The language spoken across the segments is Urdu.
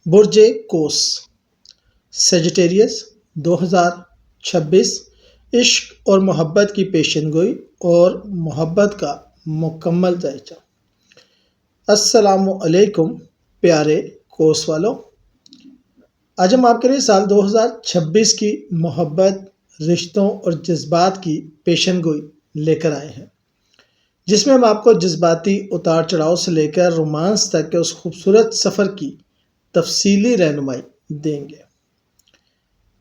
برج کوس سیجیٹیریس 2026 عشق اور محبت کی پیشن گوئی اور محبت کا مکمل جائزہ۔ السلام علیکم پیارے کوس والوں، آج ہم آپ کے لیے سال 2026 کی محبت، رشتوں اور جذبات کی پیشن گوئی لے کر آئے ہیں، جس میں ہم آپ کو جذباتی اتار چڑھاؤ سے لے کر رومانس تک کے اس خوبصورت سفر کی تفصیلی رہنمائی دیں گے۔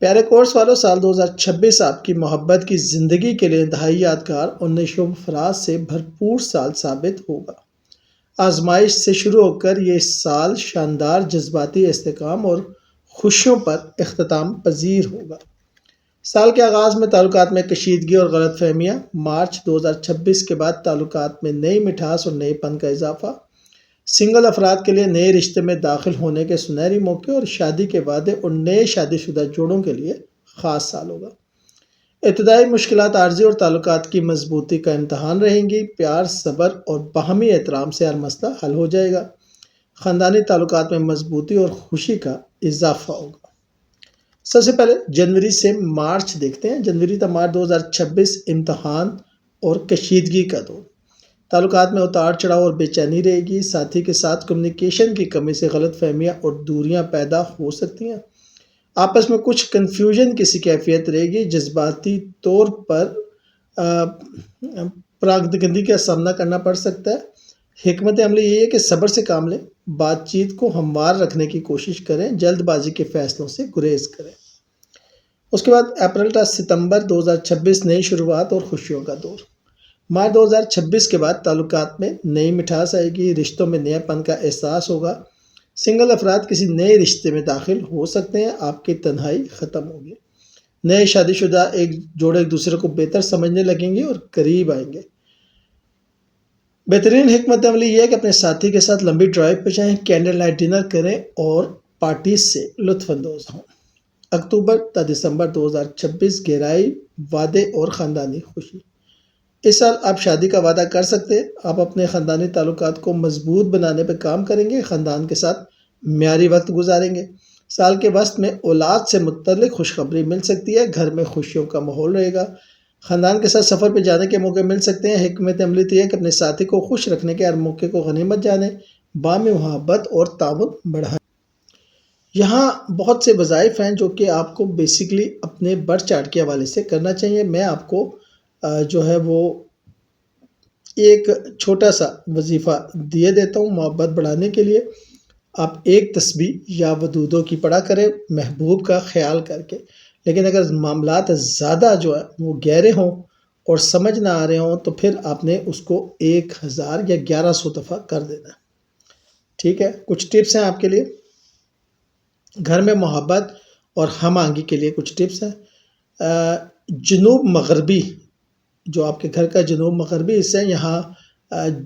پیارے کورس والوں، سال 2026 آپ کی محبت کی زندگی کے لیے انتہائی یادگار اور نشو و فراز سے بھرپور سال ثابت ہوگا۔ آزمائش سے شروع ہو کر یہ سال شاندار جذباتی استحکام اور خوشیوں پر اختتام پذیر ہوگا۔ سال کے آغاز میں تعلقات میں کشیدگی اور غلط فہمیاں، مارچ 2026 کے بعد تعلقات میں نئی مٹھاس اور نئے پن کا اضافہ، سنگل افراد کے لیے نئے رشتے میں داخل ہونے کے سنہری موقع اور شادی کے وعدے اور نئے شادی شدہ جوڑوں کے لیے خاص سال ہوگا۔ ابتدائی مشکلات عارضی اور تعلقات کی مضبوطی کا امتحان رہیں گی۔ پیار، صبر اور باہمی احترام سے ہر مسئلہ حل ہو جائے گا۔ خاندانی تعلقات میں مضبوطی اور خوشی کا اضافہ ہوگا۔ سب سے پہلے جنوری سے مارچ دیکھتے ہیں۔ جنوری تا مارچ 2026 امتحان اور کشیدگی کا دور۔ تعلقات میں اتار چڑھاؤ اور بے چینی رہے گی۔ ساتھی کے ساتھ کمیونیکیشن کی کمی سے غلط فہمیاں اور دوریاں پیدا ہو سکتی ہیں۔ آپس میں کچھ کنفیوژن کی سی کیفیت رہے گی۔ جذباتی طور پر پراگندگی کا سامنا کرنا پڑ سکتا ہے۔ حکمت عملی یہ ہے کہ صبر سے کام لیں، بات چیت کو ہموار رکھنے کی کوشش کریں، جلد بازی کے فیصلوں سے گریز کریں۔ اس کے بعد اپریل تا ستمبر 2026 نئی شروعات اور خوشیوں کا دور۔ مارچ 2026 کے بعد تعلقات میں نئی مٹھاس آئے گی، رشتوں میں نیا پن کا احساس ہوگا۔ سنگل افراد کسی نئے رشتے میں داخل ہو سکتے ہیں، آپ کی تنہائی ختم ہوگی۔ نئے شادی شدہ جوڑے ایک دوسرے کو بہتر سمجھنے لگیں گے اور قریب آئیں گے۔ بہترین حکمت عملی یہ ہے کہ اپنے ساتھی کے ساتھ لمبی ڈرائیو پہ جائیں، کینڈل لائٹ ڈنر کریں اور پارٹیز سے لطف اندوز ہوں۔ اکتوبر تا دسمبر 2026 گہرائی، وعدے اور خاندانی خوشی۔ اس سال آپ شادی کا وعدہ کر سکتے ہیں۔ آپ اپنے خاندانی تعلقات کو مضبوط بنانے پہ کام کریں گے، خاندان کے ساتھ معیاری وقت گزاریں گے۔ سال کے وسط میں اولاد سے متعلق خوشخبری مل سکتی ہے، گھر میں خوشیوں کا ماحول رہے گا، خاندان کے ساتھ سفر پہ جانے کے موقع مل سکتے ہیں۔ حکمت عملی یہ ہے کہ اپنے ساتھی کو خوش رکھنے کے ہر موقع کو غنیمت جانیں، باہمی محبت اور تعاون بڑھائیں۔ یہاں بہت سے وظائف ہیں جو کہ آپ کو بیسیکلی اپنے برتھ چارٹ کے حوالے سے کرنا چاہیے۔ میں آپ کو جو ہے وہ ایک چھوٹا سا وظیفہ دیے دیتا ہوں محبت بڑھانے کے لیے۔ آپ ایک تسبیح یا ودودوں کی پڑھا کریں محبوب کا خیال کر کے، لیکن اگر معاملات زیادہ جو ہے وہ گہرے ہوں اور سمجھ نہ آ رہے ہوں تو پھر آپ نے اس کو 1000 یا 1100 دفعہ کر دینا ہے۔ ٹھیک ہے، کچھ ٹپس ہیں آپ کے لیے گھر میں محبت اور ہم آہنگی کے لیے۔ کچھ ٹپس ہیں۔ جنوب مغربی، جو آپ کے گھر کا جنوب مغربی حصہ ہے، یہاں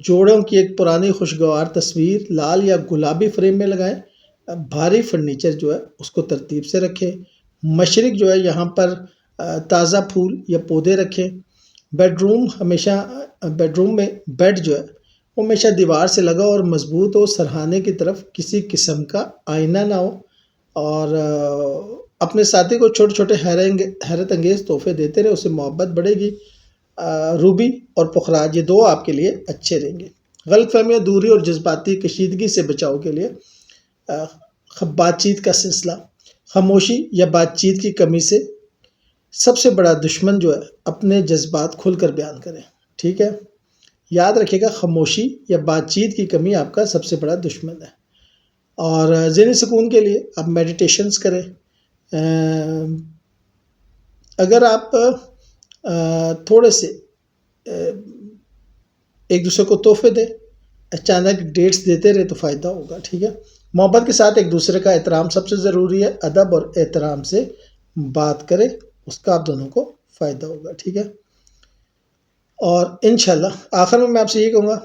جوڑوں کی ایک پرانی خوشگوار تصویر لال یا گلابی فریم میں لگائیں۔ بھاری فرنیچر جو ہے اس کو ترتیب سے رکھیں۔ مشرق جو ہے یہاں پر تازہ پھول یا پودے رکھیں۔ بیڈ روم میں بیڈ جو ہے وہ ہمیشہ دیوار سے لگا اور مضبوط ہو، سرہانے کی طرف کسی قسم کا آئینہ نہ ہو، اور اپنے ساتھی کو چھوٹے چھوٹے حیرت انگیز تحفے دیتے رہے، اسے محبت بڑھے گی۔ روبی اور پخراج، یہ دو آپ کے لیے اچھے رہیں گے۔ غلط فہمیاں، دوری اور جذباتی کشیدگی سے بچاؤ کے لیے بات چیت کا سلسلہ۔ خاموشی یا بات چیت کی کمی سے سب سے بڑا دشمن جو ہے اپنے جذبات کھل کر بیان کریں۔ ٹھیک ہے، یاد رکھیے گا، خاموشی یا بات چیت کی کمی آپ کا سب سے بڑا دشمن ہے۔ اور ذہنی سکون کے لیے آپ میڈیٹیشنز کریں۔ اگر آپ تھوڑے سے ایک دوسرے کو تحفے دیں، اچانک ڈیٹس دیتے رہے تو فائدہ ہوگا۔ ٹھیک ہے، محبت کے ساتھ ایک دوسرے کا احترام سب سے ضروری ہے۔ ادب اور احترام سے بات کریں، اس کا آپ دونوں کو فائدہ ہوگا۔ ٹھیک ہے، اور انشاءاللہ آخر میں آپ سے یہ کہوں گا،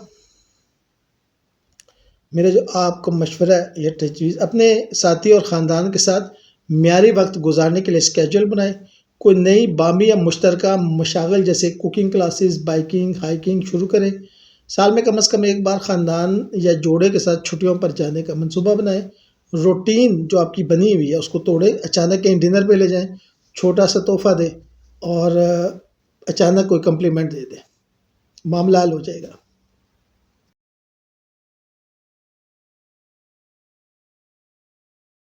میرا جو آپ کو مشورہ ہے یا تجویز، اپنے ساتھی اور خاندان کے ساتھ معیاری وقت گزارنے کے لیے اسکیجول بنائیں۔ کوئی نئی باہمی یا مشترکہ مشاغل جیسے کوکنگ کلاسز، بائیکنگ، ہائیکنگ شروع کریں۔ سال میں کم از کم ایک بار خاندان یا جوڑے کے ساتھ چھٹیوں پر جانے کا منصوبہ بنائیں۔ روٹین جو آپ کی بنی ہوئی ہے اس کو توڑیں، اچانک کہیں ڈنر پہ لے جائیں، چھوٹا سا تحفہ دیں اور اچانک کوئی کمپلیمنٹ دے دیں، معاملہ حل ہو جائے گا۔